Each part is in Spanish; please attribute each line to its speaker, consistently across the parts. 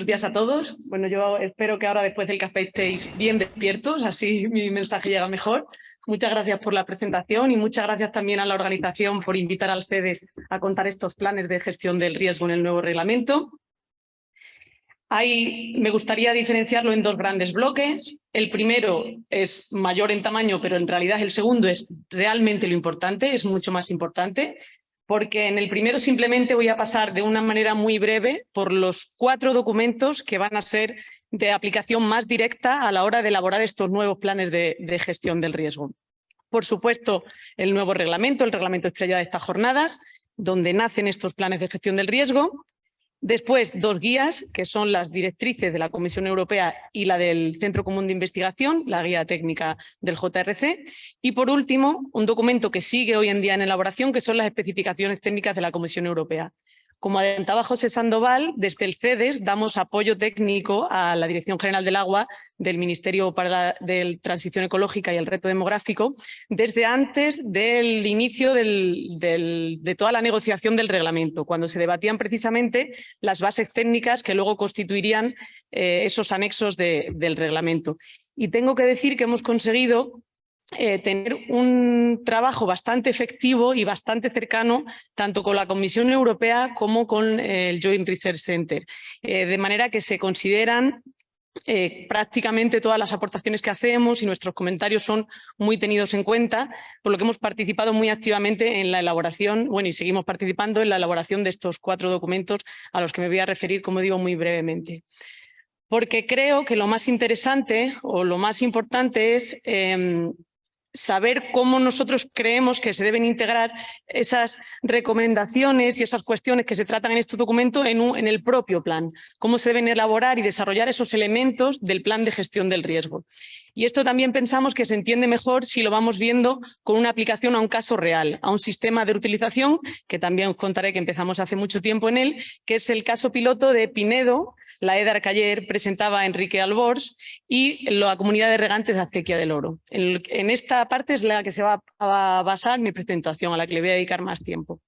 Speaker 1: buenos días a todos. Bueno, yo espero que ahora después del café estéis bien despiertos, así mi mensaje llega mejor. Muchas gracias por la presentación y muchas gracias también a la organización por invitar al CEDES a contar estos planes de gestión del riesgo en el nuevo reglamento. Me gustaría diferenciarlo en dos grandes bloques. El primero es mayor en tamaño, pero en realidad el segundo es realmente lo importante, es mucho más importante. Porque en el primero simplemente voy a pasar de una manera muy breve por los 4 documentos que van a ser de aplicación más directa a la hora de elaborar estos nuevos planes de gestión del riesgo. Por supuesto, el nuevo reglamento, el reglamento estrella de estas jornadas, donde nacen estos planes de gestión del riesgo. Después, 2 guías, que son las directrices de la Comisión Europea y la del Centro Común de Investigación, la guía técnica del JRC. Y por último, un documento que sigue hoy en día en elaboración, que son las especificaciones técnicas de la Comisión Europea. Como adelantaba José Sandoval, desde el CEDES damos apoyo técnico a la Dirección General del Agua del Ministerio para la Transición Ecológica y el Reto Demográfico desde antes del inicio de toda la negociación del reglamento, cuando se debatían precisamente las bases técnicas que luego constituirían esos anexos del reglamento. Y tengo que decir que hemos conseguido tener un trabajo bastante efectivo y bastante cercano tanto con la Comisión Europea como con el Joint Research Center, de manera que se consideran prácticamente todas las aportaciones que hacemos y nuestros comentarios son muy tenidos en cuenta, por lo que hemos participado muy activamente en la elaboración, bueno, y seguimos participando en la elaboración de estos 4 documentos a los que me voy a referir, como digo, muy brevemente. Porque creo que lo más interesante o lo más importante es saber cómo nosotros creemos que se deben integrar esas recomendaciones y esas cuestiones que se tratan en este documento en el propio plan, cómo se deben elaborar y desarrollar esos elementos del plan de gestión del riesgo. Y esto también pensamos que se entiende mejor si lo vamos viendo con una aplicación a un caso real, a un sistema de reutilización, que también os contaré que empezamos hace mucho tiempo en él, que es el caso piloto de Pinedo, la EDAR que ayer presentaba Enrique Albors, y la comunidad de regantes de Acequia del Oro. En esta parte es la que se va a basar mi presentación, a la que le voy a dedicar más tiempo.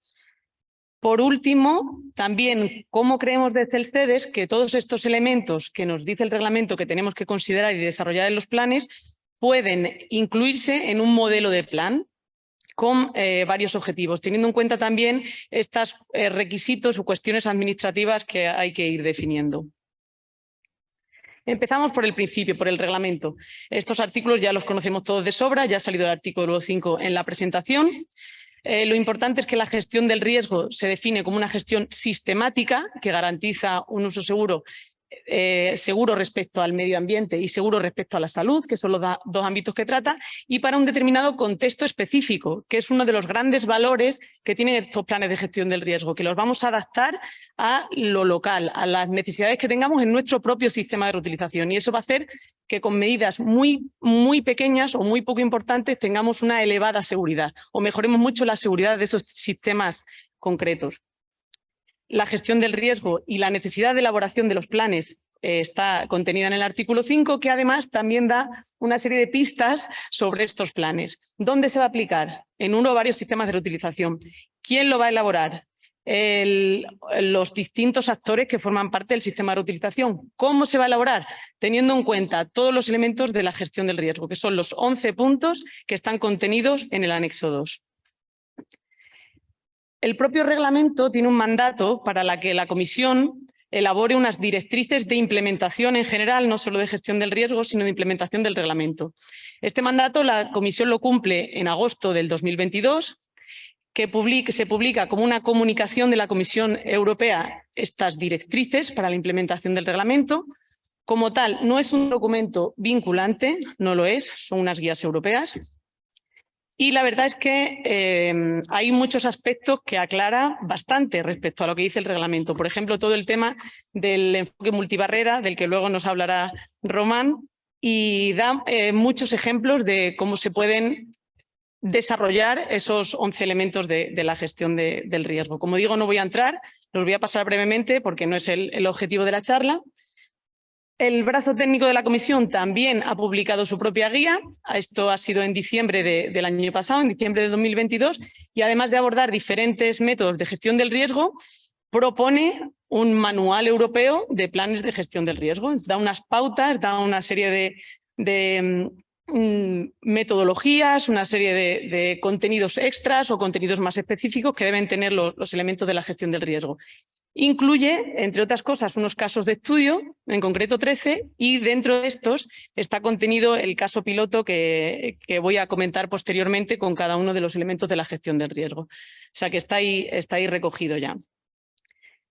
Speaker 1: Por último, también, ¿cómo creemos desde el CEDES que todos estos elementos que nos dice el reglamento que tenemos que considerar y desarrollar en los planes pueden incluirse en un modelo de plan con varios objetivos, teniendo en cuenta también estos requisitos o cuestiones administrativas que hay que ir definiendo? Empezamos por el principio, por el reglamento. Estos artículos ya los conocemos todos de sobra, ya ha salido el artículo 5 en la presentación. Lo importante es que la gestión del riesgo se define como una gestión sistemática que garantiza un uso seguro respecto al medio ambiente y seguro respecto a la salud, que son los 2 ámbitos que trata, y para un determinado contexto específico, que es uno de los grandes valores que tienen estos planes de gestión del riesgo, que los vamos a adaptar a lo local, a las necesidades que tengamos en nuestro propio sistema de reutilización. Y eso va a hacer que con medidas muy pequeñas o muy poco importantes tengamos una elevada seguridad o mejoremos mucho la seguridad de esos sistemas concretos. La gestión del riesgo y la necesidad de elaboración de los planes está contenida en el artículo 5, que además también da una serie de pistas sobre estos planes. ¿Dónde se va a aplicar? En uno o varios sistemas de reutilización. ¿Quién lo va a elaborar? Los distintos actores que forman parte del sistema de reutilización. ¿Cómo se va a elaborar? Teniendo en cuenta todos los elementos de la gestión del riesgo, que son los 11 puntos que están contenidos en el anexo 2. El propio reglamento tiene un mandato para que la Comisión elabore unas directrices de implementación en general, no solo de gestión del riesgo, sino de implementación del reglamento. Este mandato la Comisión lo cumple en agosto del 2022, que se publica como una comunicación de la Comisión Europea estas directrices para la implementación del reglamento. Como tal, no es un documento vinculante, no lo es, son unas guías europeas. Y la verdad es que hay muchos aspectos que aclara bastante respecto a lo que dice el reglamento. Por ejemplo, todo el tema del enfoque multibarrera, del que luego nos hablará Román, y da muchos ejemplos de cómo se pueden desarrollar esos 11 elementos de la gestión del riesgo. Como digo, no voy a entrar, los voy a pasar brevemente porque no es el objetivo de la charla. El brazo técnico de la Comisión también ha publicado su propia guía. Esto ha sido en diciembre del año pasado, en diciembre de 2022, y además de abordar diferentes métodos de gestión del riesgo, propone un manual europeo de planes de gestión del riesgo. Da unas pautas, da una serie de metodologías, una serie de contenidos extras o contenidos más específicos que deben tener los elementos de la gestión del riesgo. Incluye, entre otras cosas, unos casos de estudio, en concreto 13, y dentro de estos está contenido el caso piloto que voy a comentar posteriormente con cada uno de los elementos de la gestión del riesgo. O sea que está ahí recogido ya.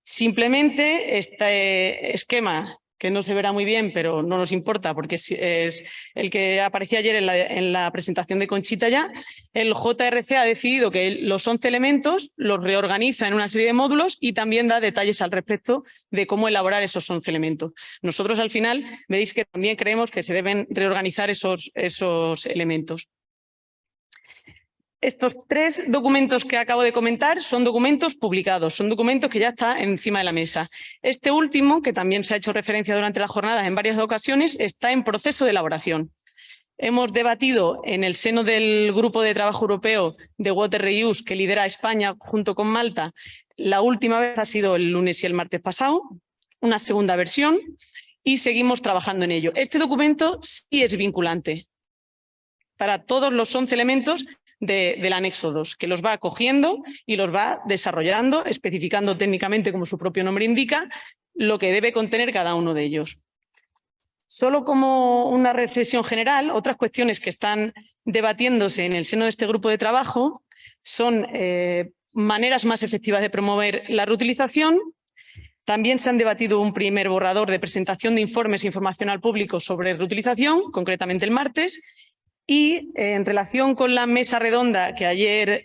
Speaker 1: Simplemente este esquema, que no se verá muy bien, pero no nos importa porque es el que aparecía ayer en la presentación de Conchita ya, el JRC ha decidido que los 11 elementos los reorganiza en una serie de módulos y también da detalles al respecto de cómo elaborar esos 11 elementos. Nosotros al final veréis que también creemos que se deben reorganizar esos elementos. Estos 3 documentos que acabo de comentar son documentos publicados, son documentos que ya están encima de la mesa. Este último, que también se ha hecho referencia durante las jornadas en varias ocasiones, está en proceso de elaboración. Hemos debatido en el seno del Grupo de Trabajo Europeo de Water Reuse, que lidera España junto con Malta. La última vez ha sido el lunes y el martes pasado, una segunda versión, y seguimos trabajando en ello. Este documento sí es vinculante para todos los 11 elementos del anexo 2, que los va acogiendo y los va desarrollando, especificando técnicamente, como su propio nombre indica, lo que debe contener cada uno de ellos. Solo como una reflexión general, otras cuestiones que están debatiéndose en el seno de este grupo de trabajo son maneras más efectivas de promover la reutilización. También se han debatido un primer borrador de presentación de informes e información al público sobre reutilización, concretamente el martes. Y en relación con la mesa redonda que ayer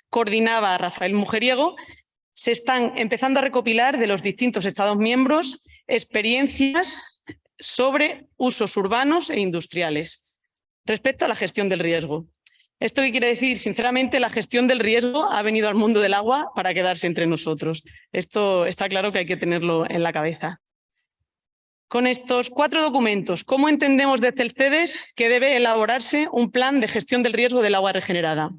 Speaker 1: coordinaba Rafael Mujeriego, se están empezando a recopilar de los distintos Estados miembros experiencias sobre usos urbanos e industriales respecto a la gestión del riesgo. ¿Esto qué quiere decir? Sinceramente, la gestión del riesgo ha venido al mundo del agua para quedarse entre nosotros. Esto está claro que hay que tenerlo en la cabeza. Con estos 4 documentos, ¿cómo entendemos desde el CEDES que debe elaborarse un plan de gestión del riesgo del agua regenerada?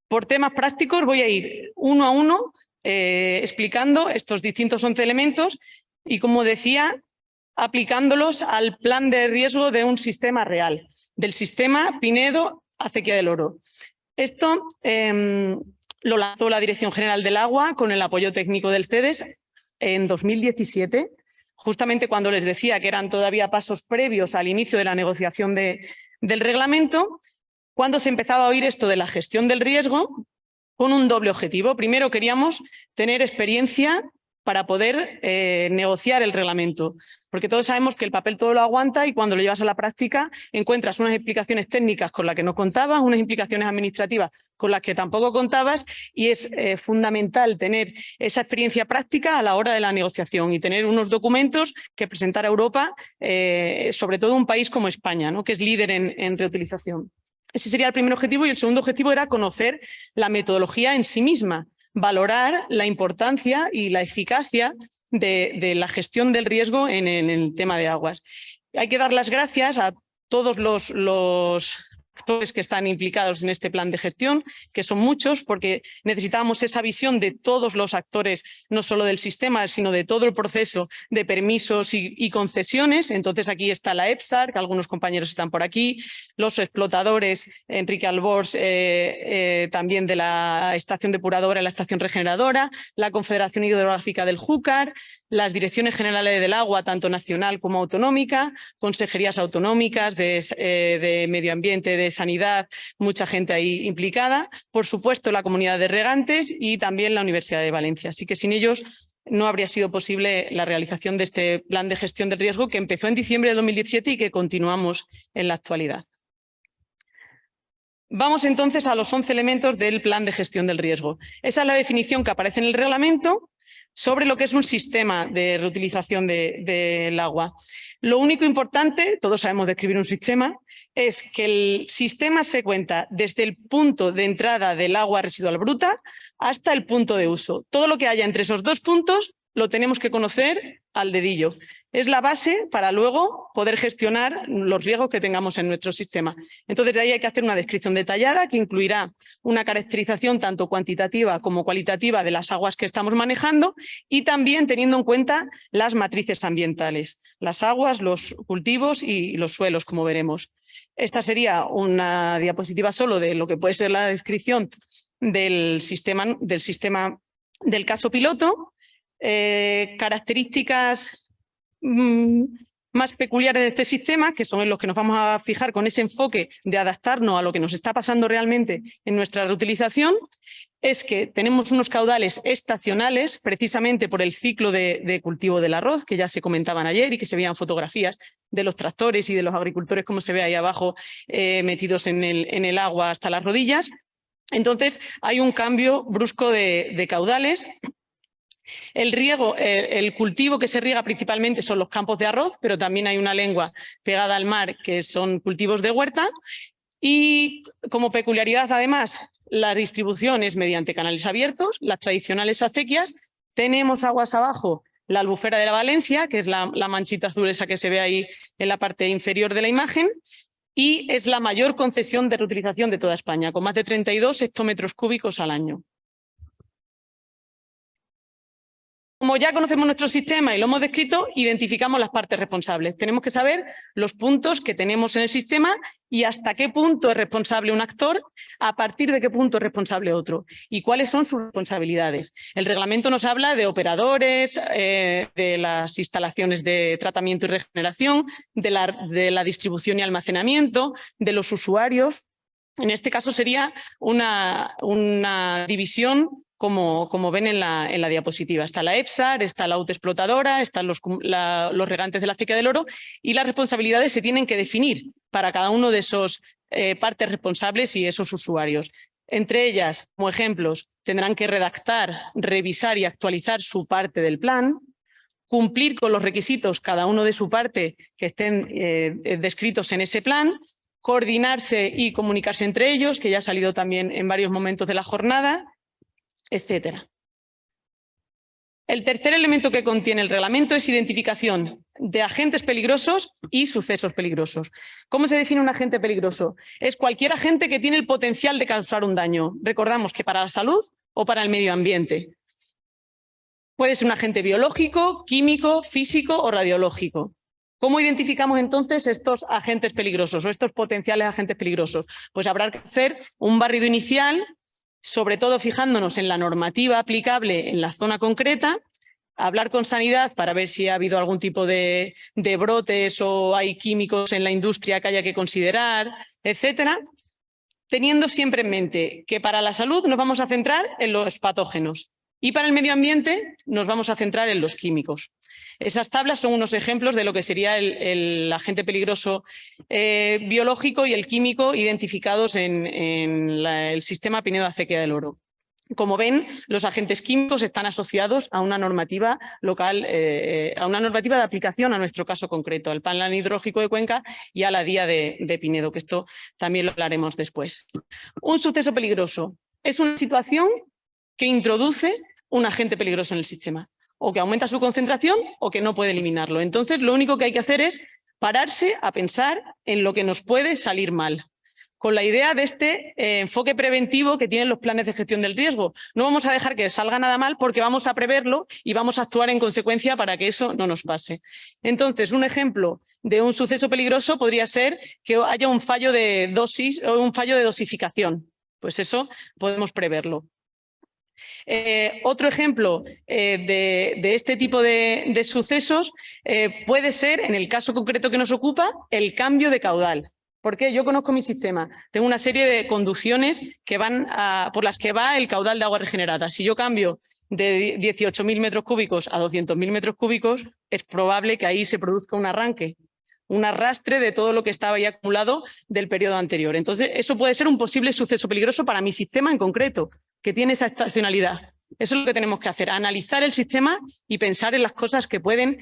Speaker 1: Por temas prácticos voy a ir uno a uno explicando estos distintos 11 elementos y, como decía, aplicándolos al plan de riesgo de un sistema real, del sistema Pinedo Acequia del Oro. Esto lo lanzó la Dirección General del Agua con el apoyo técnico del CEDES en 2017. Justamente cuando les decía que eran todavía pasos previos al inicio de la negociación del reglamento, cuando se empezaba a oír esto de la gestión del riesgo con un doble objetivo. Primero, queríamos tener experiencia para poder negociar el reglamento, porque todos sabemos que el papel todo lo aguanta y cuando lo llevas a la práctica encuentras unas explicaciones técnicas con las que no contabas, unas implicaciones administrativas con las que tampoco contabas y es fundamental tener esa experiencia práctica a la hora de la negociación y tener unos documentos que presentar a Europa, sobre todo un país como España, ¿no?, que es líder en reutilización. Ese sería el primer objetivo y el segundo objetivo era conocer la metodología en sí misma, valorar la importancia y la eficacia de la gestión del riesgo en el tema de aguas. Hay que dar las gracias a todos los actores que están implicados en este plan de gestión, que son muchos, porque necesitábamos esa visión de todos los actores, no solo del sistema, sino de todo el proceso de permisos y concesiones. Entonces aquí está la EPSAR, que algunos compañeros están por aquí, los explotadores, Enrique Albors, también de la estación depuradora y la estación regeneradora, la Confederación Hidrográfica del Júcar, las direcciones generales del agua, tanto nacional como autonómica, consejerías autonómicas de medio ambiente, de sanidad, mucha gente ahí implicada, por supuesto la comunidad de regantes y también la Universidad de Valencia. Así que sin ellos no habría sido posible la realización de este plan de gestión del riesgo que empezó en diciembre de 2017 y que continuamos en la actualidad. Vamos entonces a los 11 elementos del plan de gestión del riesgo. Esa es la definición que aparece en el reglamento sobre lo que es un sistema de reutilización del agua. Lo único importante, todos sabemos describir un sistema, es que el sistema se cuenta desde el punto de entrada del agua residual bruta hasta el punto de uso. Todo lo que haya entre esos 2 puntos lo tenemos que conocer al dedillo. Es la base para luego poder gestionar los riesgos que tengamos en nuestro sistema. Entonces, de ahí hay que hacer una descripción detallada que incluirá una caracterización tanto cuantitativa como cualitativa de las aguas que estamos manejando y también teniendo en cuenta las matrices ambientales, las aguas, los cultivos y los suelos, como veremos. Esta sería una diapositiva solo de lo que puede ser la descripción del sistema del caso piloto. Características más peculiares de este sistema, que son en los que nos vamos a fijar con ese enfoque de adaptarnos a lo que nos está pasando realmente en nuestra reutilización, es que tenemos unos caudales estacionales, precisamente por el ciclo de cultivo del arroz, que ya se comentaban ayer y que se veían fotografías de los tractores y de los agricultores, como se ve ahí abajo, metidos en el agua hasta las rodillas. Entonces, hay un cambio brusco de caudales. El riego, el cultivo que se riega principalmente son los campos de arroz, pero también hay una lengua pegada al mar que son cultivos de huerta. Y como peculiaridad, además, la distribución es mediante canales abiertos, las tradicionales acequias. Tenemos aguas abajo la albufera de la Valencia, que es la manchita azul esa que se ve ahí en la parte inferior de la imagen, y es la mayor concesión de reutilización de toda España, con más de 32 hectómetros cúbicos al año. Como ya conocemos nuestro sistema y lo hemos descrito, identificamos las partes responsables. Tenemos que saber los puntos que tenemos en el sistema y hasta qué punto es responsable un actor, a partir de qué punto es responsable otro y cuáles son sus responsabilidades. El reglamento nos habla de operadores, de las instalaciones de tratamiento y regeneración, de la distribución y almacenamiento, de los usuarios. En este caso sería una división como ven en la diapositiva. Está la EPSAR, está la autoexplotadora, están los regantes de la acequia del Oro y las responsabilidades se tienen que definir para cada uno de esos partes responsables y esos usuarios. Entre ellas, como ejemplos, tendrán que redactar, revisar y actualizar su parte del plan, cumplir con los requisitos cada uno de su parte que estén descritos en ese plan, coordinarse y comunicarse entre ellos, que ya ha salido también en varios momentos de la jornada, etcétera. El tercer elemento que contiene el reglamento es identificación de agentes peligrosos y sucesos peligrosos. ¿Cómo se define un agente peligroso? Es cualquier agente que tiene el potencial de causar un daño. Recordamos que para la salud o para el medio ambiente. Puede ser un agente biológico, químico, físico o radiológico. ¿Cómo identificamos entonces estos agentes peligrosos o estos potenciales agentes peligrosos? Pues habrá que hacer un barrido inicial, sobre todo fijándonos en la normativa aplicable en la zona concreta, hablar con sanidad para ver si ha habido algún tipo de brotes o hay químicos en la industria que haya que considerar, etcétera, teniendo siempre en mente que para la salud nos vamos a centrar en los patógenos y para el medio ambiente nos vamos a centrar en los químicos. Esas tablas son unos ejemplos de lo que sería el agente peligroso biológico y el químico identificados en el sistema Pinedo-Acequia del Oro. Como ven, los agentes químicos están asociados a una normativa local, a una normativa de aplicación a nuestro caso concreto, al Plan Hidrológico de Cuenca y a la DIA de Pinedo, que esto también lo hablaremos después. Un suceso peligroso es una situación que introduce un agente peligroso en el sistema, o que aumenta su concentración o que no puede eliminarlo. Entonces, lo único que hay que hacer es pararse a pensar en lo que nos puede salir mal, con la idea de este enfoque preventivo que tienen los planes de gestión del riesgo. No vamos a dejar que salga nada mal porque vamos a preverlo y vamos a actuar en consecuencia para que eso no nos pase. Entonces, un ejemplo de un suceso peligroso podría ser que haya un fallo de dosis o un fallo de dosificación. Pues eso podemos preverlo. Otro ejemplo de este tipo de sucesos puede ser, en el caso concreto que nos ocupa, el cambio de caudal. Porque yo conozco mi sistema, tengo una serie de conducciones que van por las que va el caudal de agua regenerada. Si yo cambio de 18.000 metros cúbicos a 200.000 metros cúbicos, es probable que ahí se produzca un arranque, un arrastre de todo lo que estaba ya acumulado del periodo anterior. Entonces, eso puede ser un posible suceso peligroso para mi sistema en concreto, que tiene esa estacionalidad. Eso es lo que tenemos que hacer, analizar el sistema y pensar en las cosas que pueden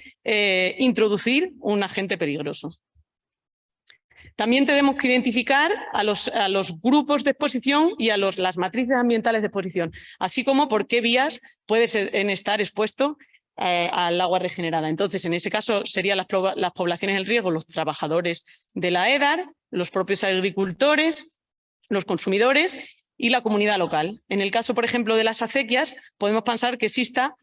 Speaker 1: introducir un agente peligroso. También tenemos que identificar a los grupos de exposición y a las matrices ambientales de exposición, así como por qué vías puede estar expuesto al agua regenerada. Entonces, en ese caso, serían las poblaciones en riesgo, los trabajadores de la EDAR, los propios agricultores, los consumidores y la comunidad local. En el caso, por ejemplo, de las acequias, podemos pensar que exista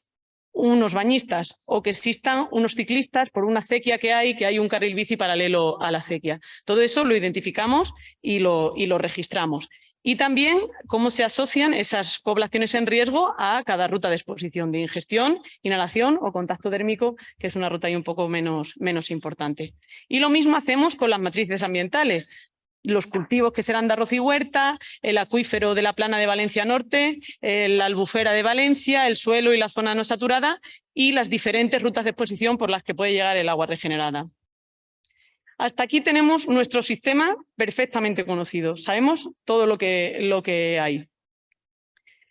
Speaker 1: unos bañistas o que existan unos ciclistas por una acequia que hay un carril bici paralelo a la acequia. Todo eso lo identificamos y lo registramos. Y también cómo se asocian esas poblaciones en riesgo a cada ruta de exposición de ingestión, inhalación o contacto térmico, que es una ruta ahí un poco menos importante. Y lo mismo hacemos con las matrices ambientales. Los cultivos que serán de arroz y huerta, el acuífero de la Plana de Valencia Norte, la albufera de Valencia, el suelo y la zona no saturada y las diferentes rutas de exposición por las que puede llegar el agua regenerada. Hasta aquí tenemos nuestro sistema perfectamente conocido. Sabemos todo lo que hay.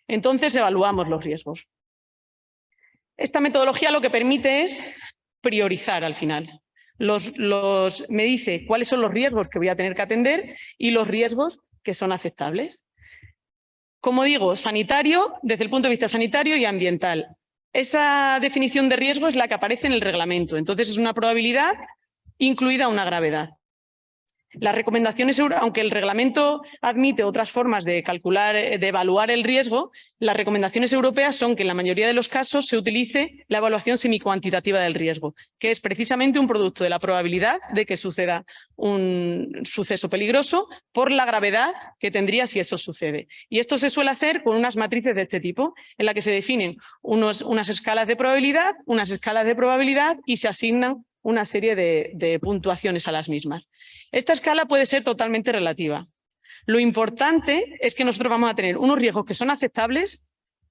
Speaker 1: Entonces evaluamos los riesgos. Esta metodología lo que permite es priorizar al final. Me dice cuáles son los riesgos que voy a tener que atender y los riesgos que son aceptables. Como digo, sanitario, desde el punto de vista sanitario y ambiental. Esa definición de riesgo es la que aparece en el reglamento. Entonces es una probabilidad incluida una gravedad. Las recomendaciones, aunque el reglamento admite otras formas de calcular, de evaluar el riesgo, las recomendaciones europeas son que en la mayoría de los casos se utilice la evaluación semicuantitativa del riesgo, que es precisamente un producto de la probabilidad de que suceda un suceso peligroso por la gravedad que tendría si eso sucede. Y esto se suele hacer con unas matrices de este tipo, en la que se definen unas escalas de probabilidad y se asignan una serie de puntuaciones a las mismas. Esta escala puede ser totalmente relativa. Lo importante es que nosotros vamos a tener unos riesgos que son aceptables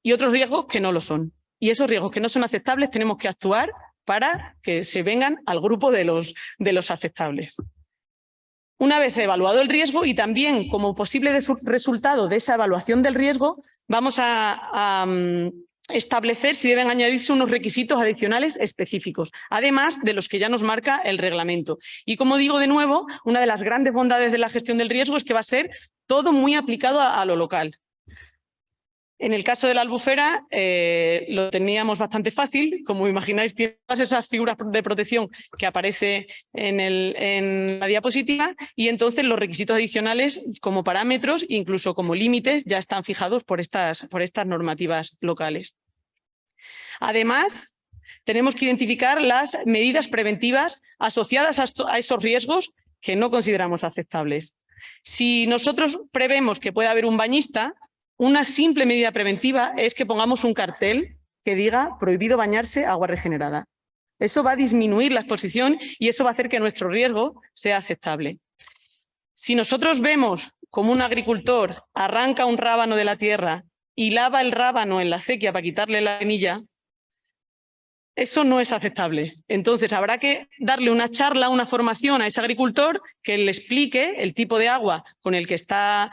Speaker 1: y otros riesgos que no lo son. Y esos riesgos que no son aceptables tenemos que actuar para que se vengan al grupo de los aceptables. Una vez evaluado el riesgo y también como posible resultado de esa evaluación del riesgo, vamos a establecer si deben añadirse unos requisitos adicionales específicos, además de los que ya nos marca el reglamento. Y como digo de nuevo, una de las grandes bondades de la gestión del riesgo es que va a ser todo muy aplicado a lo local. En el caso de la albufera lo teníamos bastante fácil, como imagináis, tiene todas esas figuras de protección que aparece en la diapositiva y entonces los requisitos adicionales como parámetros, incluso como límites, ya están fijados por estas normativas locales. Además, tenemos que identificar las medidas preventivas asociadas a esos riesgos que no consideramos aceptables. Si nosotros prevemos que puede haber un bañista, una simple medida preventiva es que pongamos un cartel que diga prohibido bañarse agua regenerada. Eso va a disminuir la exposición y eso va a hacer que nuestro riesgo sea aceptable. Si nosotros vemos como un agricultor arranca un rábano de la tierra y lava el rábano en la acequia para quitarle la semilla, eso no es aceptable. Entonces habrá que darle una charla, una formación a ese agricultor que le explique el tipo de agua con el que está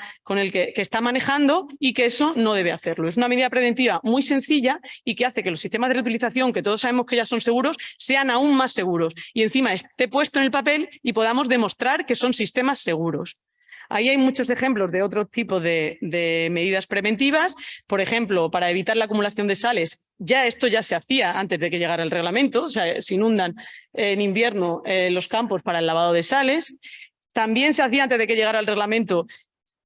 Speaker 1: manejando y que eso no debe hacerlo. Es una medida preventiva muy sencilla y que hace que los sistemas de reutilización, que todos sabemos que ya son seguros, sean aún más seguros. Y encima esté puesto en el papel y podamos demostrar que son sistemas seguros. Ahí hay muchos ejemplos de otro tipo de medidas preventivas. Por ejemplo, para evitar la acumulación de sales, esto ya se hacía antes de que llegara el reglamento. O sea, se inundan en invierno los campos para el lavado de sales. También se hacía antes de que llegara el reglamento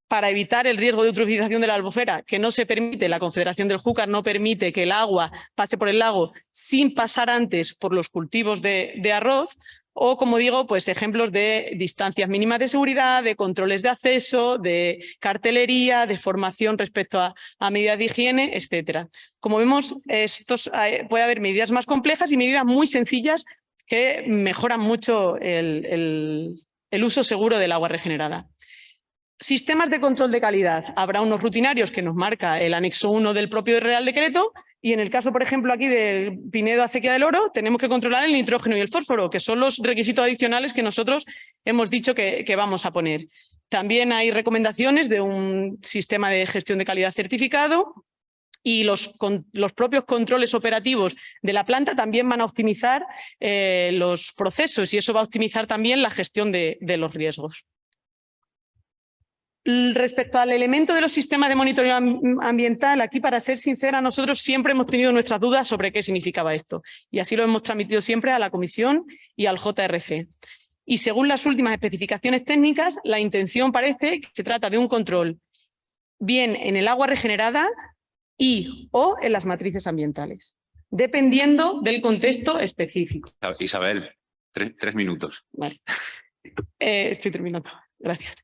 Speaker 1: para evitar el riesgo de eutrofización de la albufera, que no se permite, la Confederación del Júcar no permite que el agua pase por el lago sin pasar antes por los cultivos de arroz. O, como digo, pues ejemplos de distancias mínimas de seguridad, de controles de acceso, de cartelería, de formación respecto a medidas de higiene, etcétera. Como vemos, puede haber medidas más complejas y medidas muy sencillas que mejoran mucho el uso seguro del agua regenerada. Sistemas de control de calidad. Habrá unos rutinarios que nos marca el anexo 1 del propio Real Decreto y en el caso, por ejemplo, aquí del Pinedo Acequia del Oro, tenemos que controlar el nitrógeno y el fósforo, que son los requisitos adicionales que nosotros hemos dicho que vamos a poner. También hay recomendaciones de un sistema de gestión de calidad certificado y los propios controles operativos de la planta también van a optimizar los procesos y eso va a optimizar también la gestión de los riesgos. Respecto al elemento de los sistemas de monitoreo ambiental, aquí, para ser sincera, nosotros siempre hemos tenido nuestras dudas sobre qué significaba esto, y así lo hemos transmitido siempre a la Comisión y al JRC. Y según las últimas especificaciones técnicas, la intención parece que se trata de un control bien en el agua regenerada o en las matrices ambientales, dependiendo del contexto específico.
Speaker 2: Isabel, tres minutos.
Speaker 1: Vale. Estoy terminando. Gracias.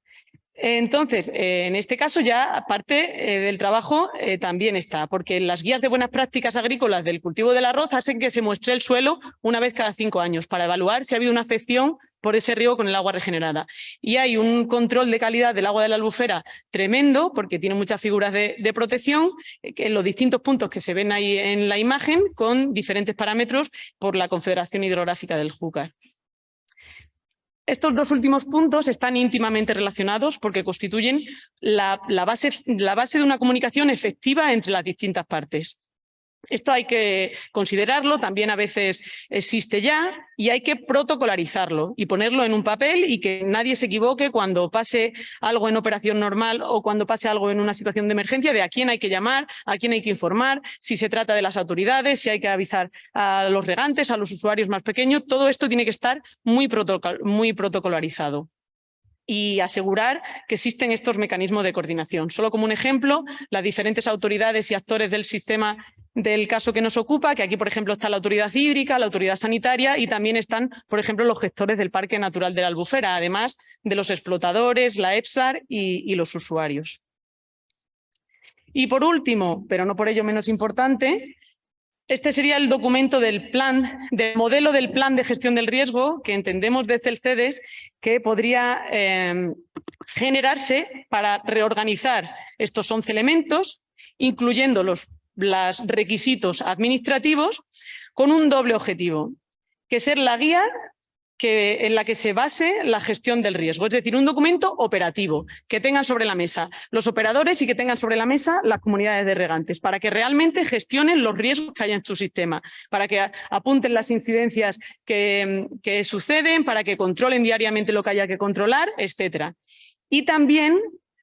Speaker 1: Entonces, en este caso ya aparte del trabajo también está, porque las guías de buenas prácticas agrícolas del cultivo del arroz hacen que se muestre el suelo una vez cada 5 años para evaluar si ha habido una afección por ese riego con el agua regenerada. Y hay un control de calidad del agua de la albufera tremendo, porque tiene muchas figuras de protección en los distintos puntos que se ven ahí en la imagen, con diferentes parámetros por la Confederación Hidrográfica del Júcar. Estos dos últimos puntos están íntimamente relacionados porque constituyen la base de una comunicación efectiva entre las distintas partes. Esto hay que considerarlo, también a veces existe ya, y hay que protocolarizarlo y ponerlo en un papel y que nadie se equivoque cuando pase algo en operación normal o cuando pase algo en una situación de emergencia, de a quién hay que llamar, a quién hay que informar, si se trata de las autoridades, si hay que avisar a los regantes, a los usuarios más pequeños. Todo esto tiene que estar muy protocolarizado y asegurar que existen estos mecanismos de coordinación. Solo como un ejemplo, las diferentes autoridades y actores del sistema del caso que nos ocupa, que aquí, por ejemplo, está la autoridad hídrica, la autoridad sanitaria y también están, por ejemplo, los gestores del Parque Natural de la Albufera, además de los explotadores, la EPSAR y los usuarios. Y por último, pero no por ello menos importante, este sería el documento del modelo del plan de gestión del riesgo que entendemos desde el CEDES que podría generarse para reorganizar estos 11 elementos, incluyendo los requisitos administrativos, con un doble objetivo, que ser la guía en la que se base la gestión del riesgo, es decir, un documento operativo que tengan sobre la mesa los operadores y que tengan sobre la mesa las comunidades de regantes, para que realmente gestionen los riesgos que haya en su sistema, para que apunten las incidencias que suceden, para que controlen diariamente lo que haya que controlar, etcétera. Y también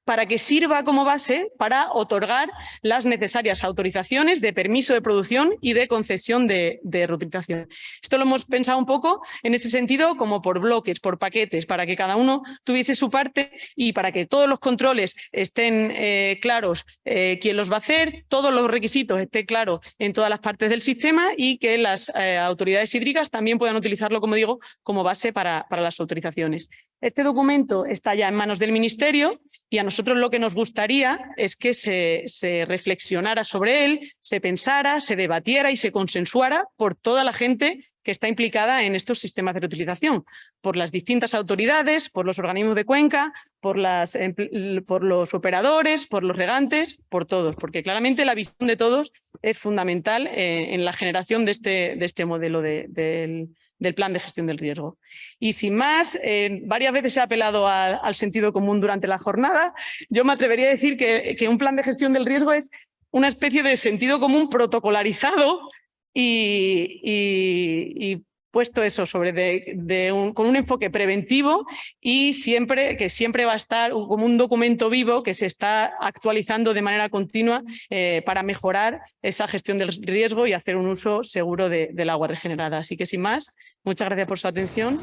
Speaker 1: para que sirva como base para otorgar las necesarias autorizaciones de permiso de producción y de concesión de reutilización. Esto lo hemos pensado un poco en ese sentido como por bloques, por paquetes, para que cada uno tuviese su parte y para que todos los controles estén claros quién los va a hacer, todos los requisitos estén claros en todas las partes del sistema y que las autoridades hídricas también puedan utilizarlo, como digo, como base para las autorizaciones. Este documento está ya en manos del Ministerio y a nosotros lo que nos gustaría es que se reflexionara sobre él, se pensara, se debatiera y se consensuara por toda la gente que está implicada en estos sistemas de reutilización, por las distintas autoridades, por los organismos de cuenca, por los operadores, por los regantes, por todos, porque claramente la visión de todos es fundamental en la generación de este modelo del plan de gestión del riesgo. Y sin más, varias veces se ha apelado al sentido común durante la jornada. Yo me atrevería a decir que un plan de gestión del riesgo es una especie de sentido común protocolarizado y puesto eso con un enfoque preventivo y que siempre va a estar como un documento vivo que se está actualizando de manera continua para mejorar esa gestión del riesgo y hacer un uso seguro del agua regenerada. Así que sin más, muchas gracias por su atención.